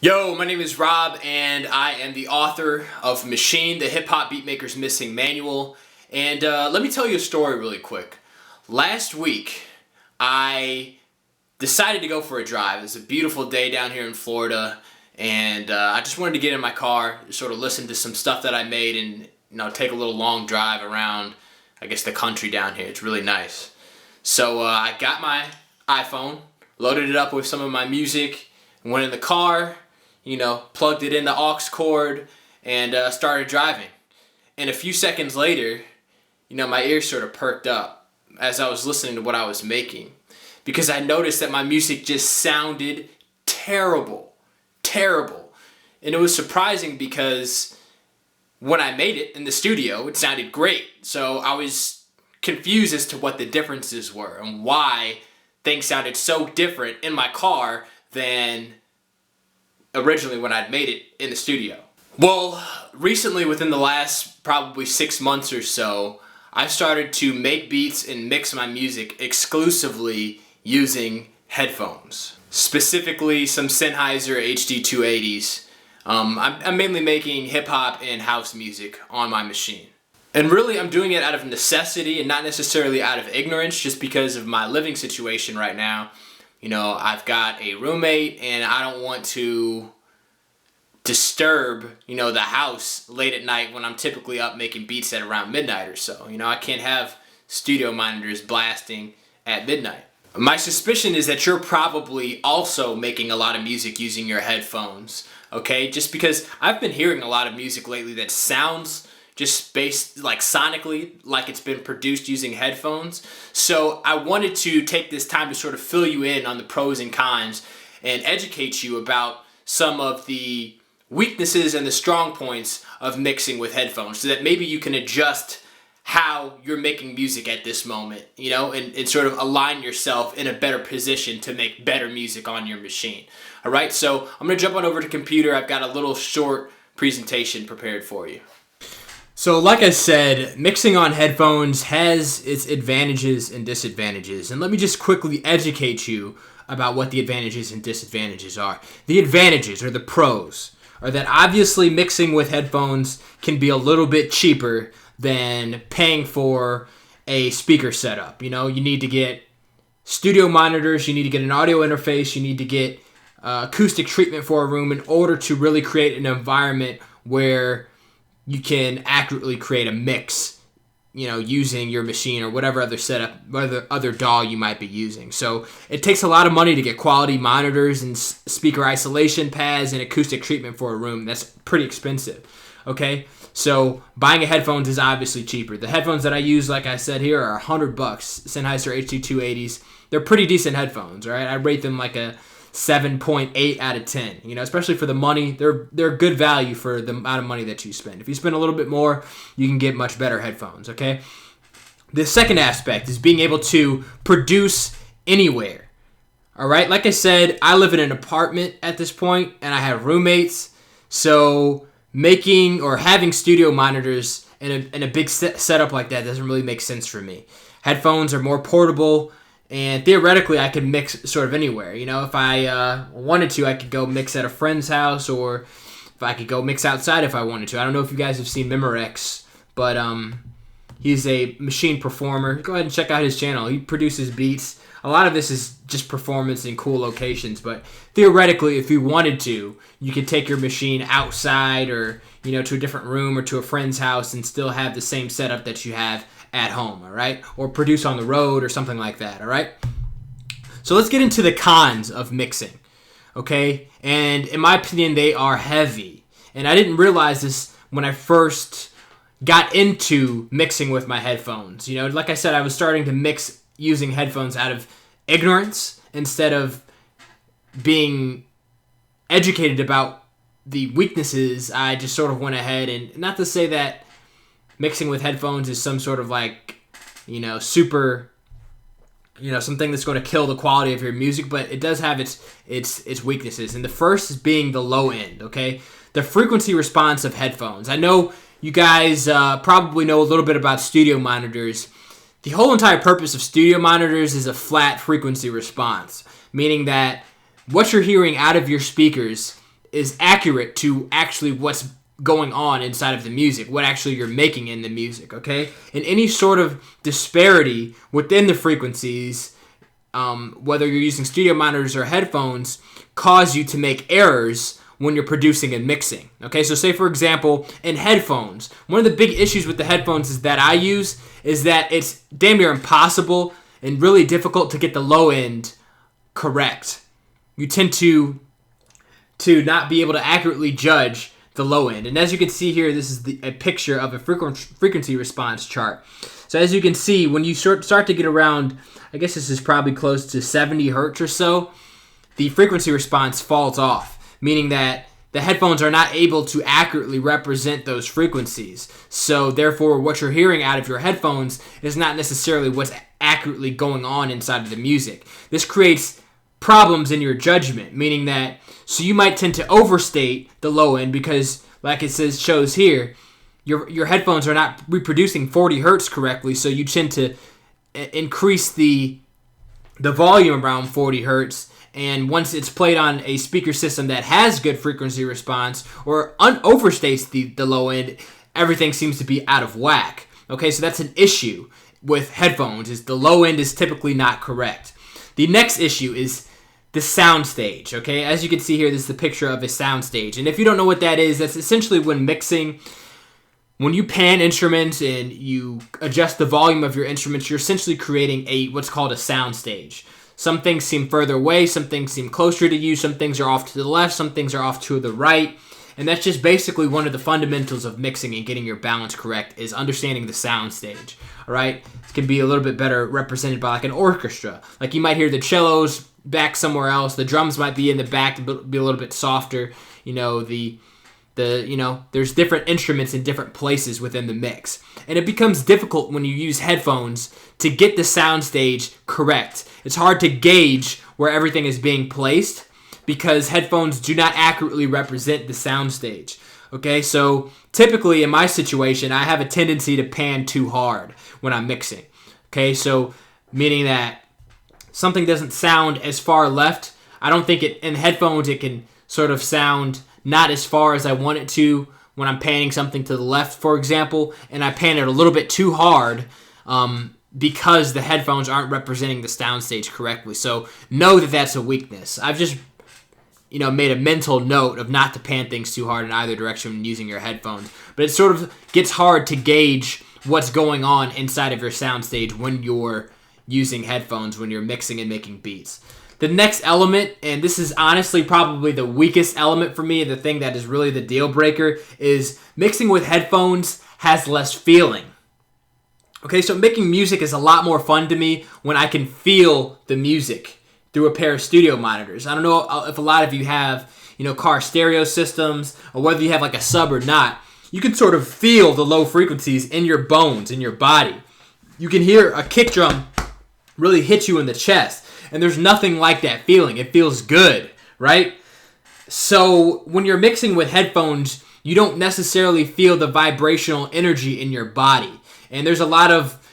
Yo, my name is Rob, and I am the author of Machine, the Hip Hop Beatmaker's Missing Manual. And let me tell you a story really quick. Last week, I decided to go for a drive. It was a beautiful day down here in Florida, and I just wanted to get in my car, sort of listen to some stuff that I made, and take a little long drive around, I guess, the country down here. It's really nice. So I got my iPhone, loaded it up with some of my music, and went in the car. Plugged it in the aux cord and started driving. And a few seconds later, my ears sort of perked up as I was listening to what I was making, because I noticed that my music just sounded terrible. And it was surprising because when I made it in the studio, it sounded great. So I was confused as to what the differences were and why things sounded so different in my car than originally when I'd made it in the studio. Well, recently, within the last probably 6 months or so, I've started to make beats and mix my music exclusively using headphones. Specifically, some Sennheiser HD280s. I'm mainly making hip-hop and house music on my machine. And really, I'm doing it out of necessity and not necessarily out of ignorance, just because of my living situation right now. I've got a roommate, and I don't want to disturb, the house late at night when I'm typically up making beats at around midnight or so. I can't have studio monitors blasting at midnight. My suspicion is that you're probably also making a lot of music using your headphones, okay? Just because I've been hearing a lot of music lately that sounds just based like sonically, like it's been produced using headphones. So I wanted to take this time to sort of fill you in on the pros and cons and educate you about some of the weaknesses and the strong points of mixing with headphones, so that maybe you can adjust how you're making music at this moment, and sort of align yourself in a better position to make better music on your machine. All right, so I'm gonna jump on over to computer. I've got a little short presentation prepared for you. So like I said, mixing on headphones has its advantages and disadvantages. And let me just quickly educate you about what the advantages and disadvantages are. The advantages, or the pros, are that obviously mixing with headphones can be a little bit cheaper than paying for a speaker setup. You need to get studio monitors, you need to get an audio interface, you need to get acoustic treatment for a room in order to really create an environment where you can accurately create a mix, using your machine or whatever other setup, whatever other DAW you might be using. So it takes a lot of money to get quality monitors and speaker isolation pads and acoustic treatment for a room. That's pretty expensive, okay? So buying a headphones is obviously cheaper. The headphones that I use, like I said here, are $100. Sennheiser HD280s. They're pretty decent headphones, right? I rate them like a 7.8 out of 10, especially for the money. They're good value for the amount of money that you spend. If you spend a little bit more, you can get much better headphones, okay? The second aspect is being able to produce anywhere, all right? Like I said, I live in an apartment at this point, and I have roommates, so making or having studio monitors in a big setup like that doesn't really make sense for me. Headphones are more portable, and theoretically, I could mix sort of anywhere. If I wanted to, I could go mix at a friend's house, or if I could go mix outside if I wanted to. I don't know if you guys have seen Memorex, but he's a machine performer. Go ahead and check out his channel. He produces beats. A lot of this is just performance in cool locations, but theoretically, if you wanted to, you could take your machine outside or, to a different room or to a friend's house and still have the same setup that you have at home, all right? Or produce on the road or something like that, all right? So let's get into the cons of mixing, okay? And in my opinion, they are heavy. And I didn't realize this when I first got into mixing with my headphones. Like I said, I was starting to mix using headphones out of ignorance instead of being educated about the weaknesses. I just sort of went ahead, and not to say that mixing with headphones is some sort of super, something that's going to kill the quality of your music, but it does have its weaknesses. And the first is being the low end, okay? The frequency response of headphones. I know you guys probably know a little bit about studio monitors. The whole entire purpose of studio monitors is a flat frequency response, meaning that what you're hearing out of your speakers is accurate to actually what's going on inside of the music, what actually you're making in the music, okay? And any sort of disparity within the frequencies, whether you're using studio monitors or headphones, cause you to make errors when you're producing and mixing, okay? So say, for example, in headphones, one of the big issues with the headphones is that I use is that it's damn near impossible and really difficult to get the low end correct. You tend to not be able to accurately judge the low end. And as you can see here, this is a picture of a frequency response chart. So as you can see, when you start to get around, I guess this is probably close to 70 hertz or so, the frequency response falls off, meaning that the headphones are not able to accurately represent those frequencies. So therefore, what you're hearing out of your headphones is not necessarily what's accurately going on inside of the music. This creates problems in your judgment, meaning that, so you might tend to overstate the low end because, like it shows here, your headphones are not reproducing 40 hertz correctly, so you tend to increase the volume around 40 hertz, and once it's played on a speaker system that has good frequency response or overstates the low end, everything seems to be out of whack. Okay, so that's an issue with headphones, is the low end is typically not correct. The next issue is the sound stage, okay? As you can see here, this is the picture of a sound stage. And if you don't know what that is, that's essentially when mixing, when you pan instruments and you adjust the volume of your instruments, you're essentially creating what's called a sound stage. Some things seem further away, some things seem closer to you, some things are off to the left, some things are off to the right. And that's just basically one of the fundamentals of mixing and getting your balance correct, is understanding the sound stage, all right? It can be a little bit better represented by like an orchestra. Like you might hear the cellos back somewhere else, the drums might be in the back, be a little bit softer, you know, there's different instruments in different places within the mix. And it becomes difficult when you use headphones to get the sound stage correct. It's hard to gauge where everything is being placed because headphones do not accurately represent the sound stage. Okay, so typically in my situation, I have a tendency to pan too hard when I'm mixing. Okay, so meaning that something doesn't sound as far left. I don't think in headphones it can sort of sound not as far as I want it to when I'm panning something to the left, for example, and I pan it a little bit too hard because the headphones aren't representing the sound stage correctly. So know that that's a weakness. I've just made a mental note of not to pan things too hard in either direction when using your headphones. But it sort of gets hard to gauge what's going on inside of your soundstage when you're using headphones, when you're mixing and making beats. The next element, and this is honestly probably the weakest element for me, and the thing that is really the deal breaker, is mixing with headphones has less feeling. Okay, so making music is a lot more fun to me when I can feel the music through a pair of studio monitors. I don't know if a lot of you have, car stereo systems, or whether you have like a sub or not. You can sort of feel the low frequencies in your bones, in your body. You can hear a kick drum really hit you in the chest, and there's nothing like that feeling. It feels good, right? So when you're mixing with headphones, you don't necessarily feel the vibrational energy in your body. And there's a lot of,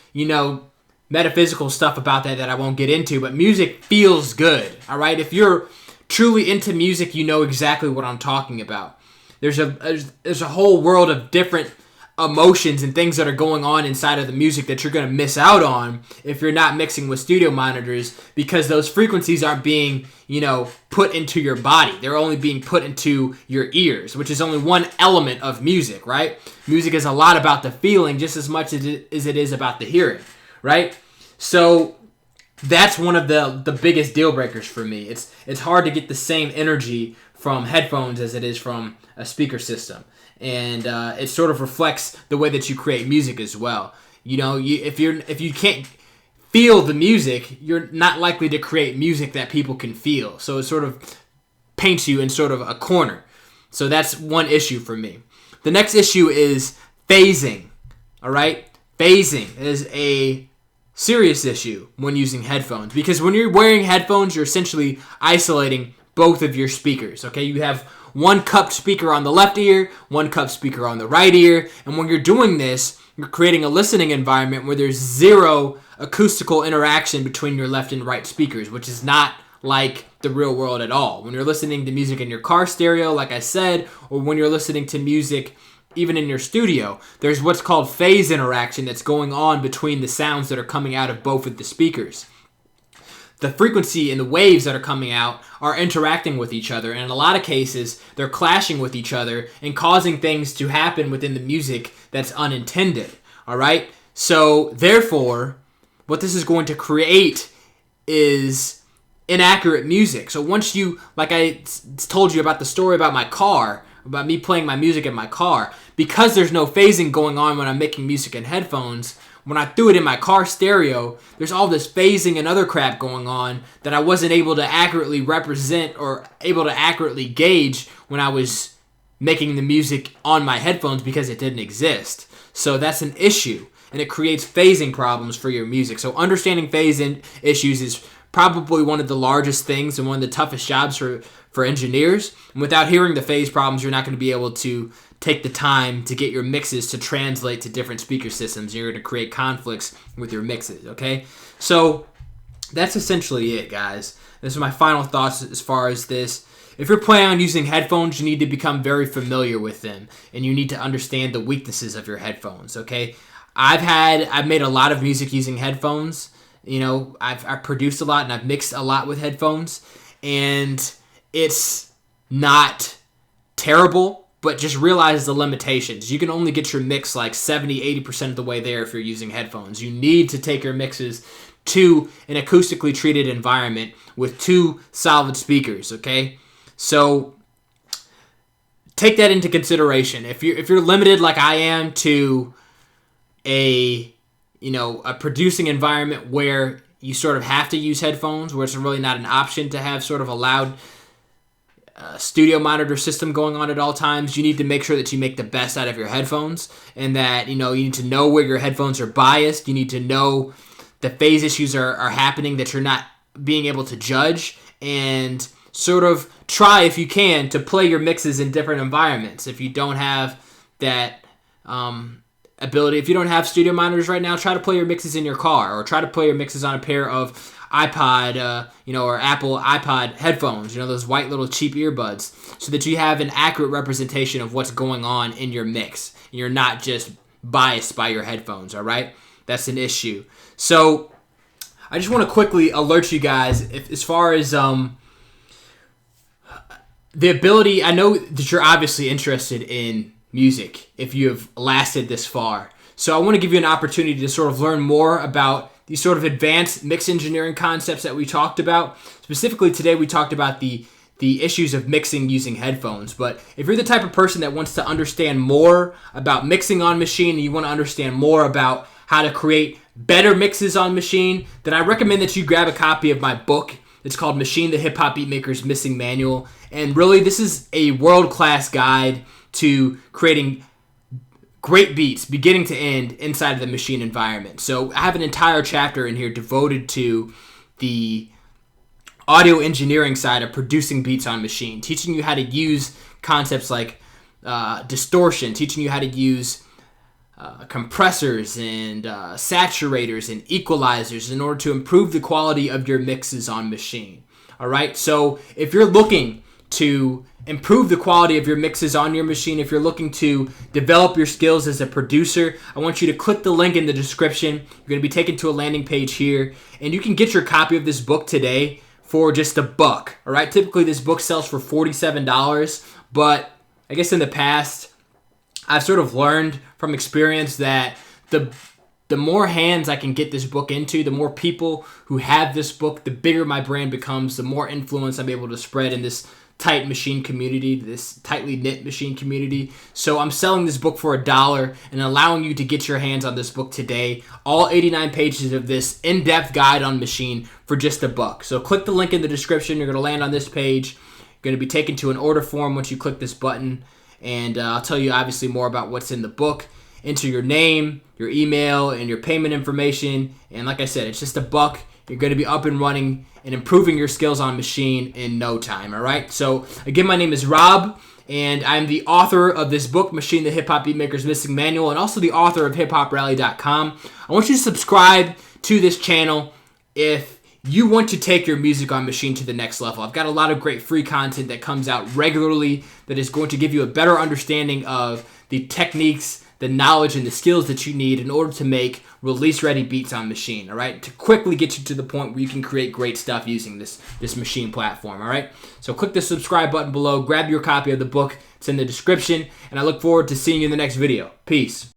metaphysical stuff about that I won't get into, but music feels good, all right? If you're truly into music, you know exactly what I'm talking about. There's a whole world of different emotions and things that are going on inside of the music that you're going to miss out on if you're not mixing with studio monitors, because those frequencies aren't being, put into your body. They're only being put into your ears, which is only one element of music, right? Music is a lot about the feeling just as much as it is about the hearing, right? So that's one of the biggest deal breakers for me. It's hard to get the same energy from headphones as it is from a speaker system. And it sort of reflects the way that you create music as well. If you can't feel the music, you're not likely to create music that people can feel. So it sort of paints you in sort of a corner. So that's one issue for me. The next issue is phasing. All right? Phasing is a serious issue when using headphones, because when you're wearing headphones, you're essentially isolating both of your speakers. Okay? You have one cupped speaker on the left ear, one cupped speaker on the right ear, and when you're doing this, you're creating a listening environment where there's zero acoustical interaction between your left and right speakers, which is not like the real world at all. When you're listening to music in your car stereo, like I said, or when you're listening to music even in your studio, there's what's called phase interaction that's going on between the sounds that are coming out of both of the speakers. The frequency and the waves that are coming out are interacting with each other, and in a lot of cases, they're clashing with each other and causing things to happen within the music that's unintended, all right? So, therefore, what this is going to create is inaccurate music. So once you, like I told you about the story about my car, about me playing my music in my car, because there's no phasing going on when I'm making music in headphones, when I threw it in my car stereo, there's all this phasing and other crap going on that I wasn't able to accurately represent or able to accurately gauge when I was making the music on my headphones because it didn't exist. So that's an issue, and it creates phasing problems for your music. So understanding phasing issues is probably one of the largest things and one of the toughest jobs for engineers. And without hearing the phase problems, you're not going to be able to take the time to get your mixes to translate to different speaker systems. You're going to create conflicts with your mixes, okay? So that's essentially it, guys. This is my final thoughts as far as this. If you're planning on using headphones, you need to become very familiar with them, and you need to understand the weaknesses of your headphones, okay? I've made a lot of music using headphones. You know, I've produced a lot and I've mixed a lot with headphones, and it's not terrible, but just realize the limitations. You can only get your mix like 70-80% of the way there if you're using headphones. You need to take your mixes to an acoustically treated environment with 2 solid speakers, okay? So take that into consideration. If you're limited like I am to a producing environment where you sort of have to use headphones, where it's really not an option to have sort of a loud studio monitor system going on at all times, you need to make sure that you make the best out of your headphones, and that you need to know where your headphones are biased. You need to know the phase issues are happening that you're not being able to judge, and sort of try, if you can, to play your mixes in different environments. If you don't have that ability, if you don't have studio monitors right now, try to play your mixes in your car, or try to play your mixes on a pair of iPod, or Apple iPod headphones, those white little cheap earbuds, so that you have an accurate representation of what's going on in your mix. You're not just biased by your headphones, all right? That's an issue. So I just want to quickly alert you guys, as far as the ability, I know that you're obviously interested in music if you have lasted this far. So I want to give you an opportunity to sort of learn more about these sort of advanced mix engineering concepts that we talked about. Specifically today, we talked about the issues of mixing using headphones. But if you're the type of person that wants to understand more about mixing on machine, and you want to understand more about how to create better mixes on machine, then I recommend that you grab a copy of my book. It's called Machine the Hip Hop Beatmaker's Mixing Manual. And really, this is a world-class guide to creating great beats, beginning to end, inside of the machine environment. So I have an entire chapter in here devoted to the audio engineering side of producing beats on machine, teaching you how to use concepts like distortion, teaching you how to use compressors and saturators and equalizers in order to improve the quality of your mixes on machine. All right, so if you're looking to improve the quality of your mixes on your machine, if you're looking to develop your skills as a producer, I want you to click the link in the description. You're going to be taken to a landing page here, and you can get your copy of this book today for just $1. All right, typically this book sells for $47, but I guess in the past, I've sort of learned from experience that the more hands I can get this book into, the more people who have this book, the bigger my brand becomes, the more influence I'm able to spread in this tight machine community, this tightly knit machine community. So I'm selling this book for $1 and allowing you to get your hands on this book today. All 89 pages of this in-depth guide on machine for just $1. So click the link in the description. You're going to land on this page. You're going to be taken to an order form once you click this button. And I'll tell you obviously more about what's in the book. Enter your name, your email, and your payment information. And like I said, it's just $1. You're going to be up and running and improving your skills on machine in no time, all right? So, again, my name is Rob, and I'm the author of this book, Machine the Hip Hop Beatmaker's Mixing Manual, and also the author of HipHopRally.com. I want you to subscribe to this channel if you want to take your music on Maschine to the next level. I've got a lot of great free content that comes out regularly that is going to give you a better understanding of the techniques, the knowledge, and the skills that you need in order to make release-ready beats on Maschine, all right? To quickly get you to the point where you can create great stuff using this Maschine platform, all right? So click the subscribe button below, grab your copy of the book. It's in the description, and I look forward to seeing you in the next video. Peace.